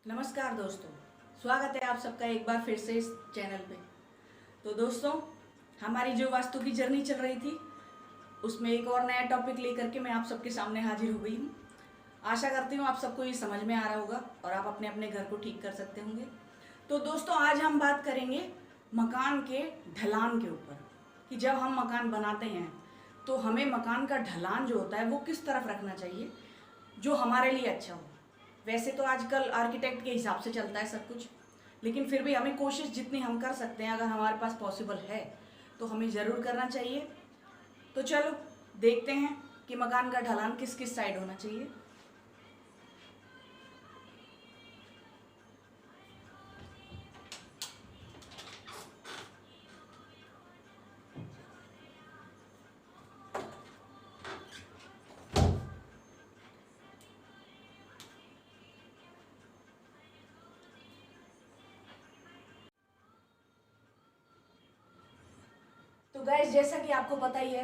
नमस्कार दोस्तों, स्वागत है आप सबका एक बार फिर से इस चैनल पे। तो दोस्तों, हमारी जो वास्तु की जर्नी चल रही थी उसमें एक और नया टॉपिक लेकर के मैं आप सबके सामने हाजिर हो गई हूँ। आशा करती हूँ आप सबको ये समझ में आ रहा होगा और आप अपने अपने घर को ठीक कर सकते होंगे। तो दोस्तों, आज हम बात करेंगे मकान के ढलान के ऊपर कि जब हम मकान बनाते हैं तो हमें मकान का ढलान जो होता है वो किस तरफ रखना चाहिए जो हमारे लिए अच्छा हो। वैसे तो आजकल आर्किटेक्ट के हिसाब से चलता है सब कुछ, लेकिन फिर भी हमें कोशिश जितनी हम कर सकते हैं, अगर हमारे पास पॉसिबल है तो हमें ज़रूर करना चाहिए। तो चलो देखते हैं कि मकान का ढलान किस किस साइड होना चाहिए। तो गाइस, जैसा कि आपको पता ही है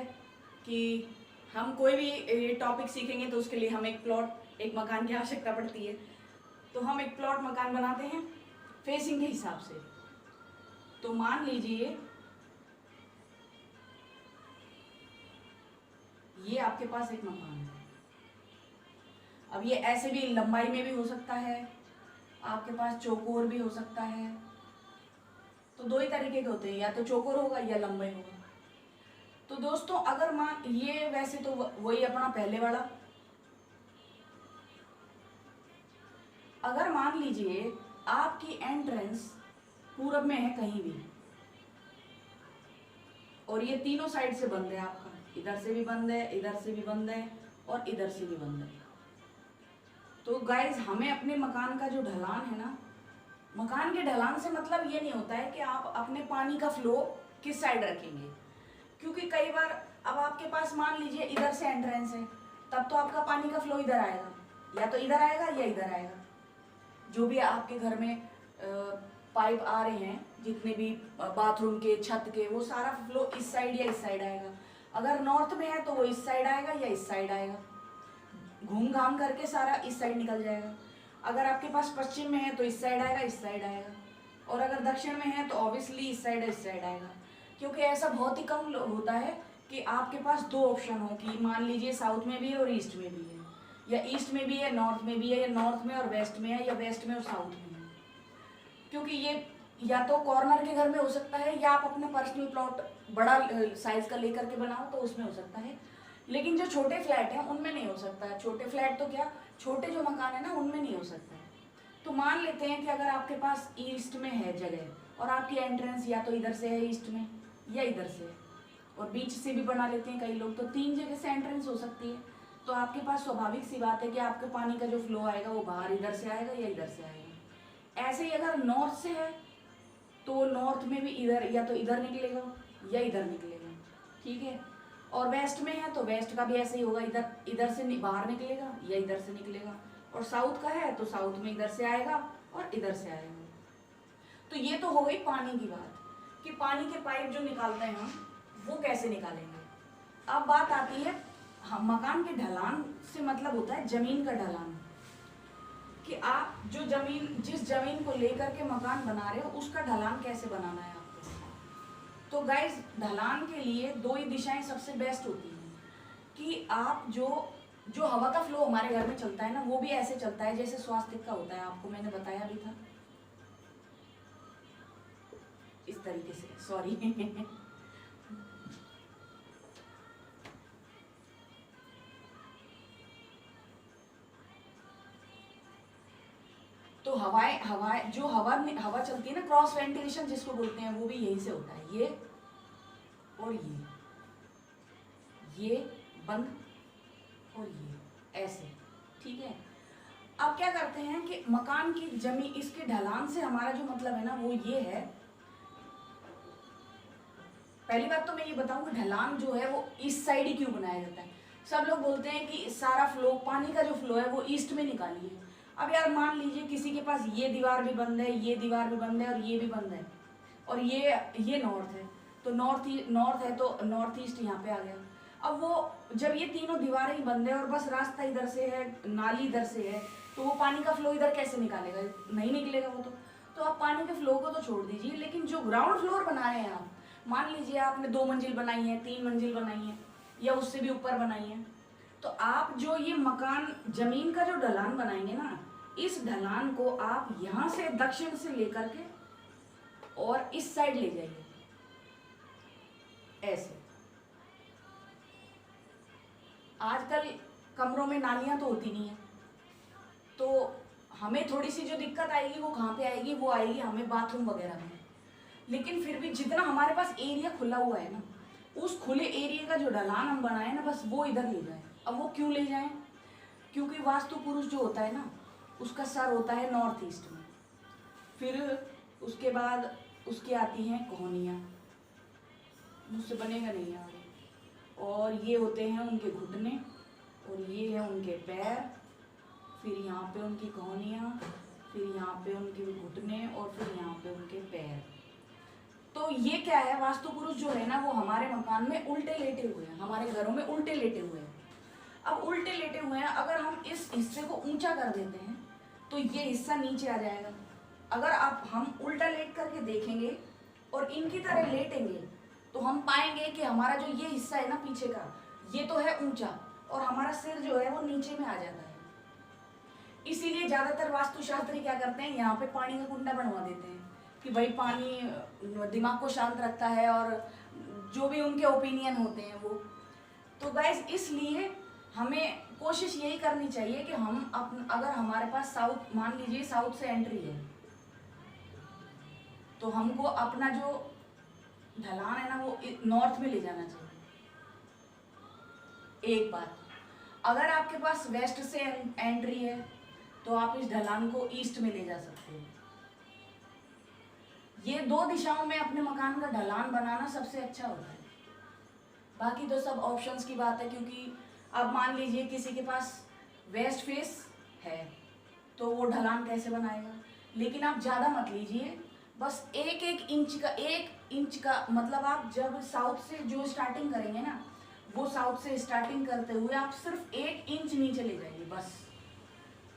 कि हम कोई भी टॉपिक सीखेंगे तो उसके लिए हम एक मकान की आवश्यकता पड़ती है। तो हम एक प्लॉट मकान बनाते हैं फेसिंग के हिसाब से। तो मान लीजिए ये आपके पास एक मकान है। अब ये ऐसे भी लंबाई में भी हो सकता है, आपके पास चौकोर भी हो सकता है। तो दो ही तरीके के होते हैं, या तो चौकोर होगा या लंबाई होगा। तो दोस्तों, अगर मान ये वैसे तो वही अपना पहले वाला, अगर मान लीजिए आपकी एंट्रेंस पूरब में है कहीं भी और ये तीनों साइड से बंद है, आपका इधर से भी बंद है, इधर से भी बंद है और इधर से भी बंद है। तो गाइज, हमें अपने मकान का जो ढलान है ना, मकान के ढलान से मतलब ये नहीं होता है कि आप अपने पानी का फ्लो किस साइड रखेंगे, क्योंकि कई बार अब आपके पास मान लीजिए इधर से एंट्रेंस है, तब तो आपका पानी का फ्लो इधर आएगा, या तो इधर आएगा या इधर आएगा। जो भी आपके घर में पाइप आ रहे हैं, जितने भी बाथरूम के, छत के, वो सारा फ्लो इस साइड या इस साइड आएगा। अगर नॉर्थ में है तो वो इस साइड आएगा या इस साइड आएगा, घूम घाम करके सारा इस साइड निकल जाएगा। अगर आपके पास पश्चिम में है तो इस साइड आएगा, इस साइड आएगा। और अगर दक्षिण में है तो ऑब्वियसली इस साइड आएगा। क्योंकि ऐसा बहुत ही कम होता है कि आपके पास दो ऑप्शन हो कि मान लीजिए साउथ में भी है और ईस्ट में भी है, या ईस्ट में भी है नॉर्थ में भी है, या नॉर्थ में और वेस्ट में है, या वेस्ट में और साउथ में है। क्योंकि ये या तो कॉर्नर के घर में हो सकता है, या आप अपना पर्सनल प्लॉट बड़ा साइज का लेकर के बनाओ तो उसमें हो सकता है। लेकिन जो छोटे फ्लैट हैं उनमें नहीं हो सकता है। छोटे फ्लैट तो क्या, छोटे जो मकान है ना, उनमें नहीं हो सकता है। तो मान लेते हैं कि अगर आपके पास ईस्ट में है जगह और आपकी एंट्रेंस या तो इधर से है ईस्ट में या इधर से है, और बीच से भी बना लेते हैं कई लोग, तो तीन जगह से एंट्रेंस हो सकती है। तो आपके पास स्वाभाविक सी बात है कि आपके पानी का जो फ्लो आएगा वो बाहर इधर से आएगा या इधर से आएगा। ऐसे ही अगर नॉर्थ से है तो नॉर्थ में भी इधर या तो इधर निकलेगा या इधर निकलेगा, ठीक है। और वेस्ट में है तो वेस्ट का भी ऐसे ही होगा, इधर इधर से बाहर निकलेगा या इधर से निकलेगा। और साउथ का है तो साउथ में इधर से आएगा और इधर से आएगा। तो ये तो हो गई पानी की बात कि पानी के पाइप जो निकालते हैं हम, वो कैसे निकालेंगे। अब बात आती है मकान के ढलान से मतलब होता है जमीन का ढलान, कि आप जो जिस जमीन को लेकर के मकान बना रहे हो उसका ढलान कैसे बनाना है आपको। तो गाइस, ढलान के लिए दो ही दिशाएं सबसे बेस्ट होती हैं कि आप जो हवा का फ्लो हमारे घर में चलता है ना, वो भी ऐसे चलता है जैसे स्वास्तिक का होता है, आपको मैंने बताया भी था इस तरीके से, सॉरी तो हवाएं हवाएं जो हवा चलती है ना, क्रॉस वेंटिलेशन जिसको बोलते हैं, वो भी यहीं से होता है। ये और ये बंद और ये ऐसे, ठीक है। अब क्या करते हैं कि मकान की जमीन, इसके ढलान से हमारा जो मतलब है ना वो ये है। पहली बात तो मैं ये बताऊं कि ढलान जो है वो इस साइड ही क्यों बनाया जाता है। सब लोग बोलते हैं कि सारा फ्लो, पानी का जो फ्लो है वो ईस्ट में निकालिए। अब यार मान लीजिए किसी के पास ये दीवार भी बंद है, ये दीवार भी बंद है और ये भी बंद है, और ये नॉर्थ है, तो नॉर्थ है तो नॉर्थ ईस्ट यहाँ पे आ गया। अब वो जब ये तीनों दीवारें ही बंद है और बस रास्ता इधर से है, नाली इधर से है, तो तो वो पानी का फ्लो इधर कैसे निकालेगा, नहीं निकलेगा वो तो आप पानी के फ्लो को तो छोड़ दीजिए, लेकिन जो ग्राउंड फ्लोर बना रहे हैं आप, मान लीजिए आपने 2 मंजिल बनाई है, 3 मंजिल बनाई है, या उससे भी ऊपर बनाई है, तो आप जो ये मकान जमीन का जो ढलान बनाएंगे ना, इस ढलान को आप यहाँ से दक्षिण से लेकर के और इस साइड ले जाइए, ऐसे। आजकल कमरों में नालियां तो होती नहीं है, तो हमें थोड़ी सी जो दिक्कत आएगी वो कहाँ पे आएगी, वो आएगी हमें बाथरूम वगैरह में। लेकिन फिर भी जितना हमारे पास एरिया खुला हुआ है ना, उस खुले एरिया का जो ढलान हम बनाए ना, बस वो इधर ले जाएं। अब वो क्यों ले जाएं? क्योंकि वास्तु पुरुष जो होता है ना, उसका सर होता है नॉर्थ ईस्ट में, फिर उसके बाद उसकी आती हैं कोहनियाँ, मुझसे बनेगा नहीं यार, और ये होते हैं उनके घुटने, और ये है उनके पैर, फिर यहाँ पे उनकी कोहनियाँ, फिर यहाँ पे उनके घुटने, और फिर यहाँ पे उनके पैर। तो ये क्या है, वास्तु पुरुष जो है ना, वो हमारे मकान में उल्टे लेटे हुए हैं, हमारे घरों में उल्टे लेटे हुए हैं। अब उल्टे लेटे हुए हैं, अगर हम इस हिस्से को ऊंचा कर देते हैं तो ये हिस्सा नीचे आ जाएगा। अगर हम उल्टा लेट करके देखेंगे और इनकी तरह लेटेंगे, तो हम पाएंगे कि हमारा जो ये हिस्सा है ना पीछे का, ये तो है ऊंचा, और हमारा सिर जो है वो नीचे में आ जाता है। इसीलिए ज्यादातर वास्तुशास्त्री क्या करते हैं, यहाँ पे पानी का कुंडा बनवा देते हैं कि भाई पानी दिमाग को शांत रखता है, और जो भी उनके ओपिनियन होते हैं वो। तो गाइस, इसलिए हमें कोशिश यही करनी चाहिए कि हम अगर हमारे पास साउथ, मान लीजिए साउथ से एंट्री है, तो हमको अपना जो ढलान है ना वो नॉर्थ में ले जाना चाहिए। एक बात, अगर आपके पास वेस्ट से एंट्री है तो आप इस ढलान को ईस्ट में ले जा सकते हो। ये 2 दिशाओं में अपने मकान का ढलान बनाना सबसे अच्छा होता है। बाकी तो सब ऑप्शंस की बात है, क्योंकि अब मान लीजिए किसी के पास वेस्ट फेस है तो वो ढलान कैसे बनाएगा। लेकिन आप ज़्यादा मत लीजिए, बस 1 इंच का मतलब आप जब साउथ से जो स्टार्टिंग करेंगे ना, वो साउथ से स्टार्टिंग करते हुए आप सिर्फ 1 इंच नीचे ले जाइए, बस।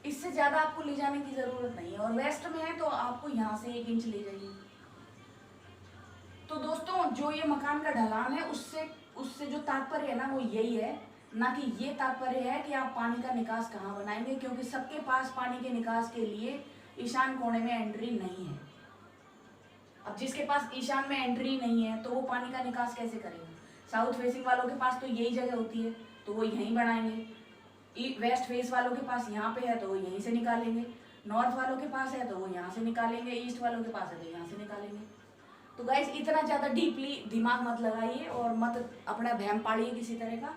इससे ज़्यादा आपको ले जाने की ज़रूरत नहीं है। और वेस्ट में है तो आपको यहाँ से 1 इंच ले जाइए। तो दोस्तों, जो ये मकान का ढलान है, उससे जो तात्पर्य है ना वो यही है, ना कि ये तात्पर्य है कि आप पानी का निकास कहाँ बनाएंगे, क्योंकि सबके पास पानी के निकास के लिए ईशान कोने में एंट्री नहीं है। अब जिसके पास ईशान में एंट्री नहीं है तो वो पानी का निकास कैसे करेगा? साउथ फेसिंग वालों के पास तो यही जगह होती है, तो वो यहीं बनाएंगे। वेस्ट फेस वालों के पास यहाँ पे है तो वो यहीं से निकालेंगे, नॉर्थ वालों के पास है तो वो यहाँ से निकालेंगे, ईस्ट वालों के पास है तो यहाँ से निकालेंगे। तो गाइस, इतना ज़्यादा डीपली दिमाग मत लगाइए और मत अपना वहम पाड़िए किसी तरह का।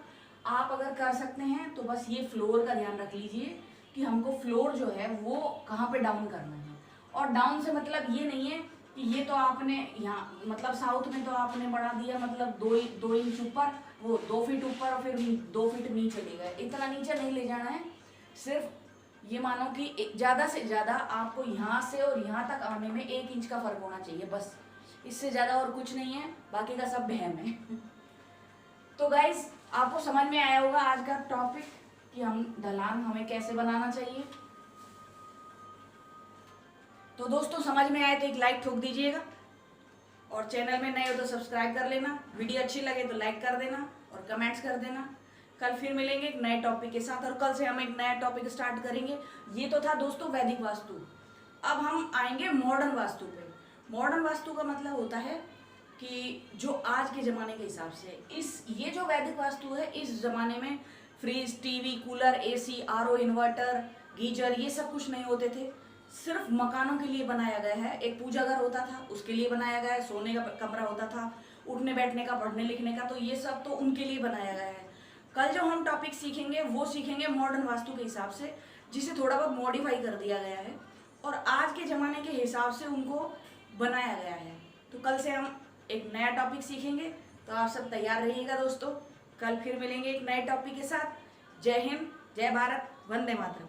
आप अगर कर सकते हैं तो बस ये फ्लोर का ध्यान रख लीजिए कि हमको फ्लोर जो है वो कहाँ पे डाउन करना है। और डाउन से मतलब ये नहीं है कि ये तो आपने यहाँ, मतलब साउथ में तो आपने बढ़ा दिया, मतलब 2 इंच ऊपर, वो 2 फीट ऊपर और फिर 2 फीट नीचे ले गए। इतना नीचे नहीं ले जाना है। सिर्फ ये मानो कि ज़्यादा से ज़्यादा आपको यहाँ से और यहाँ तक आने में 1 इंच का फर्क होना चाहिए, बस। इससे ज़्यादा और कुछ नहीं है, बाकी का सब वहम है। तो गाइस, आपको समझ में आया होगा आज का टॉपिक कि ढलान हमें कैसे बनाना चाहिए। तो दोस्तों, समझ में आए तो एक लाइक ठोक दीजिएगा, और चैनल में नए हो तो सब्सक्राइब कर लेना। वीडियो अच्छी लगे तो लाइक कर देना और कमेंट्स कर देना। कल फिर मिलेंगे एक नए टॉपिक के साथ, और कल से हम एक नया टॉपिक स्टार्ट करेंगे। ये तो था दोस्तों वैदिक वास्तु। अब हम आएंगे मॉडर्न वास्तु पे। मॉडर्न वास्तु का मतलब होता है कि जो आज के ज़माने के हिसाब से ये जो वैदिक वास्तु है, इस ज़माने में fridge, TV, cooler, AC, RO, inverter, geyser, ये सब कुछ नहीं होते थे। सिर्फ मकानों के लिए बनाया गया है। एक पूजा घर होता था, उसके लिए बनाया गया है। सोने का कमरा होता था, उठने बैठने का, पढ़ने लिखने का, तो ये सब तो उनके लिए बनाया गया है। कल जो हम टॉपिक सीखेंगे वो सीखेंगे मॉडर्न वास्तु के हिसाब से, जिसे थोड़ा बहुत मॉडिफाई कर दिया गया है और आज के ज़माने के हिसाब से उनको बनाया गया है। तो कल से हम एक नया टॉपिक सीखेंगे, तो आप सब तैयार रहिएगा दोस्तों। कल फिर मिलेंगे एक नए टॉपिक के साथ। जय हिंद, जय भारत, वंदे मातरम।